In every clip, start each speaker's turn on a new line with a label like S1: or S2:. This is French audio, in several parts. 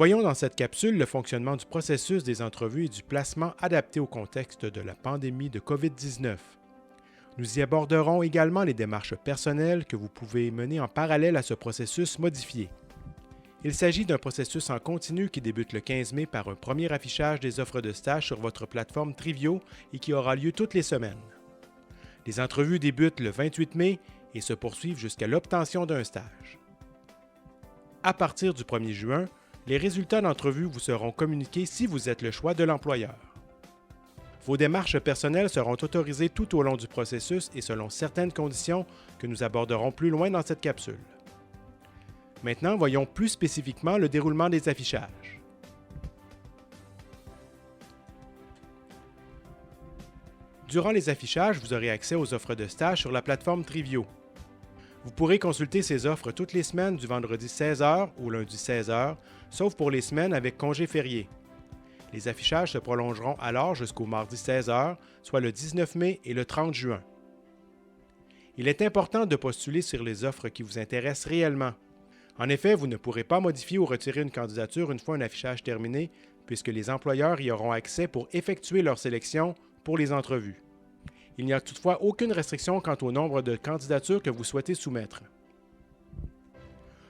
S1: Voyons dans cette capsule le fonctionnement du processus des entrevues et du placement adapté au contexte de la pandémie de COVID-19. Nous y aborderons également les démarches personnelles que vous pouvez mener en parallèle à ce processus modifié. Il s'agit d'un processus en continu qui débute le 15 mai par un premier affichage des offres de stage sur votre plateforme Trivio et qui aura lieu toutes les semaines. Les entrevues débutent le 28 mai et se poursuivent jusqu'à l'obtention d'un stage. À partir du 1er juin, les résultats d'entrevue vous seront communiqués si vous êtes le choix de l'employeur. Vos démarches personnelles seront autorisées tout au long du processus et selon certaines conditions que nous aborderons plus loin dans cette capsule. Maintenant, voyons plus spécifiquement le déroulement des affichages. Durant les affichages, vous aurez accès aux offres de stage sur la plateforme Trivio. Vous pourrez consulter ces offres toutes les semaines du vendredi 16h au lundi 16h, sauf pour les semaines avec congé férié. Les affichages se prolongeront alors jusqu'au mardi 16h, soit le 19 mai et le 30 juin. Il est important de postuler sur les offres qui vous intéressent réellement. En effet, vous ne pourrez pas modifier ou retirer une candidature une fois un affichage terminé, puisque les employeurs y auront accès pour effectuer leur sélection pour les entrevues. Il n'y a toutefois aucune restriction quant au nombre de candidatures que vous souhaitez soumettre.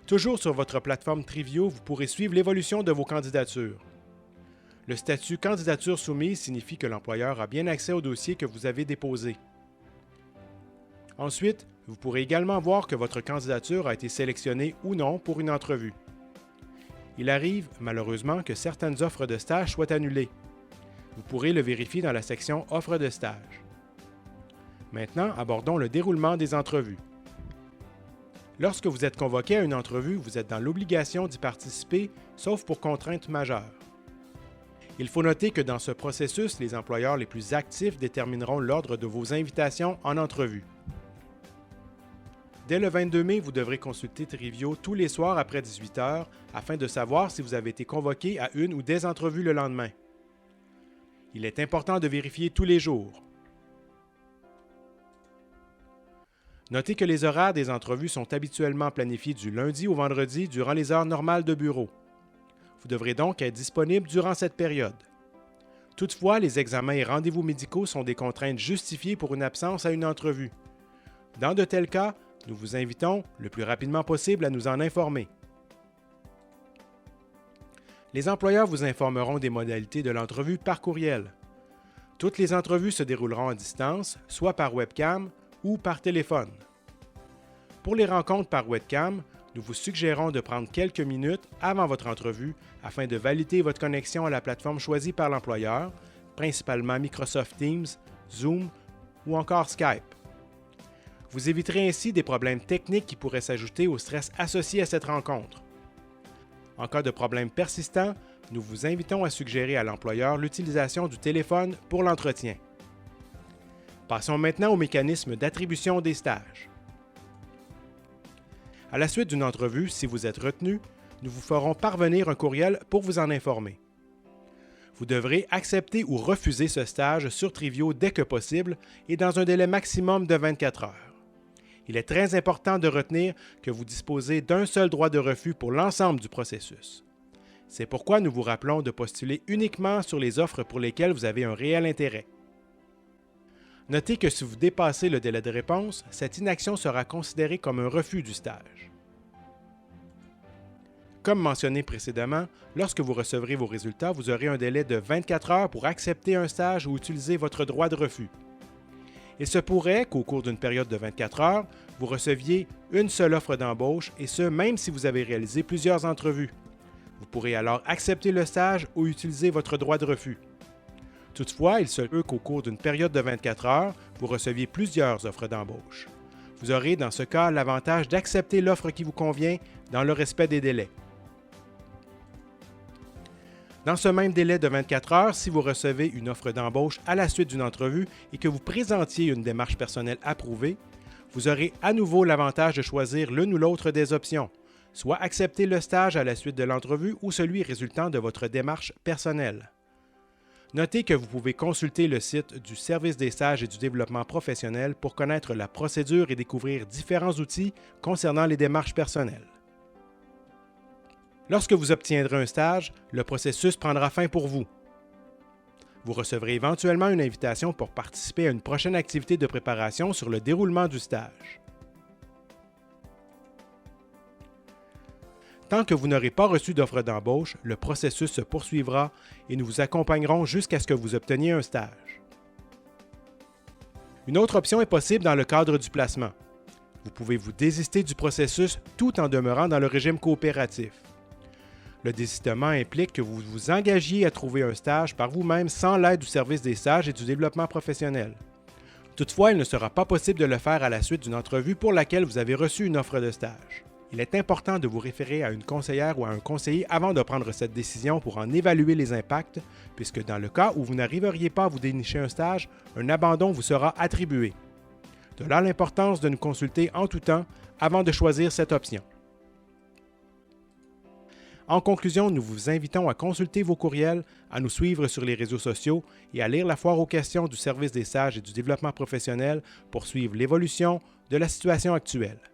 S1: Toujours sur votre plateforme Trivio, vous pourrez suivre l'évolution de vos candidatures. Le statut « Candidature soumise » signifie que l'employeur a bien accès au dossier que vous avez déposé. Ensuite, vous pourrez également voir que votre candidature a été sélectionnée ou non pour une entrevue. Il arrive, malheureusement, que certaines offres de stage soient annulées. Vous pourrez le vérifier dans la section « Offres de stage ». Maintenant, abordons le déroulement des entrevues. Lorsque vous êtes convoqué à une entrevue, vous êtes dans l'obligation d'y participer, sauf pour contrainte majeure. Il faut noter que dans ce processus, les employeurs les plus actifs détermineront l'ordre de vos invitations en entrevue. Dès le 22 mai, vous devrez consulter Trivio tous les soirs après 18 h afin de savoir si vous avez été convoqué à une ou des entrevues le lendemain. Il est important de vérifier tous les jours. Notez que les horaires des entrevues sont habituellement planifiés du lundi au vendredi durant les heures normales de bureau. Vous devrez donc être disponible durant cette période. Toutefois, les examens et rendez-vous médicaux sont des contraintes justifiées pour une absence à une entrevue. Dans de tels cas, nous vous invitons le plus rapidement possible à nous en informer. Les employeurs vous informeront des modalités de l'entrevue par courriel. Toutes les entrevues se dérouleront à distance, soit par webcam ou par téléphone. Pour les rencontres par webcam, nous vous suggérons de prendre quelques minutes avant votre entrevue afin de valider votre connexion à la plateforme choisie par l'employeur, principalement Microsoft Teams, Zoom ou encore Skype. Vous éviterez ainsi des problèmes techniques qui pourraient s'ajouter au stress associé à cette rencontre. En cas de problème persistant, nous vous invitons à suggérer à l'employeur l'utilisation du téléphone pour l'entretien. Passons maintenant au mécanisme d'attribution des stages. À la suite d'une entrevue, si vous êtes retenu, nous vous ferons parvenir un courriel pour vous en informer. Vous devrez accepter ou refuser ce stage sur Trivio dès que possible et dans un délai maximum de 24 heures. Il est très important de retenir que vous disposez d'un seul droit de refus pour l'ensemble du processus. C'est pourquoi nous vous rappelons de postuler uniquement sur les offres pour lesquelles vous avez un réel intérêt. Notez que si vous dépassez le délai de réponse, cette inaction sera considérée comme un refus du stage. Comme mentionné précédemment, lorsque vous recevrez vos résultats, vous aurez un délai de 24 heures pour accepter un stage ou utiliser votre droit de refus. Il se pourrait qu'au cours d'une période de 24 heures, vous receviez une seule offre d'embauche et ce, même si vous avez réalisé plusieurs entrevues. Vous pourrez alors accepter le stage ou utiliser votre droit de refus. Toutefois, il se peut qu'au cours d'une période de 24 heures, vous receviez plusieurs offres d'embauche. Vous aurez dans ce cas l'avantage d'accepter l'offre qui vous convient dans le respect des délais. Dans ce même délai de 24 heures, si vous recevez une offre d'embauche à la suite d'une entrevue et que vous présentiez une démarche personnelle approuvée, vous aurez à nouveau l'avantage de choisir l'une ou l'autre des options, soit accepter le stage à la suite de l'entrevue ou celui résultant de votre démarche personnelle. Notez que vous pouvez consulter le site du Service des stages et du développement professionnel pour connaître la procédure et découvrir différents outils concernant les démarches personnelles. Lorsque vous obtiendrez un stage, le processus prendra fin pour vous. Vous recevrez éventuellement une invitation pour participer à une prochaine activité de préparation sur le déroulement du stage. Tant que vous n'aurez pas reçu d'offre d'embauche, le processus se poursuivra et nous vous accompagnerons jusqu'à ce que vous obteniez un stage. Une autre option est possible dans le cadre du placement. Vous pouvez vous désister du processus tout en demeurant dans le régime coopératif. Le désistement implique que vous vous engagiez à trouver un stage par vous-même sans l'aide du service des stages et du développement professionnel. Toutefois, il ne sera pas possible de le faire à la suite d'une entrevue pour laquelle vous avez reçu une offre de stage. Il est important de vous référer à une conseillère ou à un conseiller avant de prendre cette décision pour en évaluer les impacts, puisque dans le cas où vous n'arriveriez pas à vous dénicher un stage, un abandon vous sera attribué. De là l'importance de nous consulter en tout temps avant de choisir cette option. En conclusion, nous vous invitons à consulter vos courriels, à nous suivre sur les réseaux sociaux et à lire la foire aux questions du service des stages et du développement professionnel pour suivre l'évolution de la situation actuelle.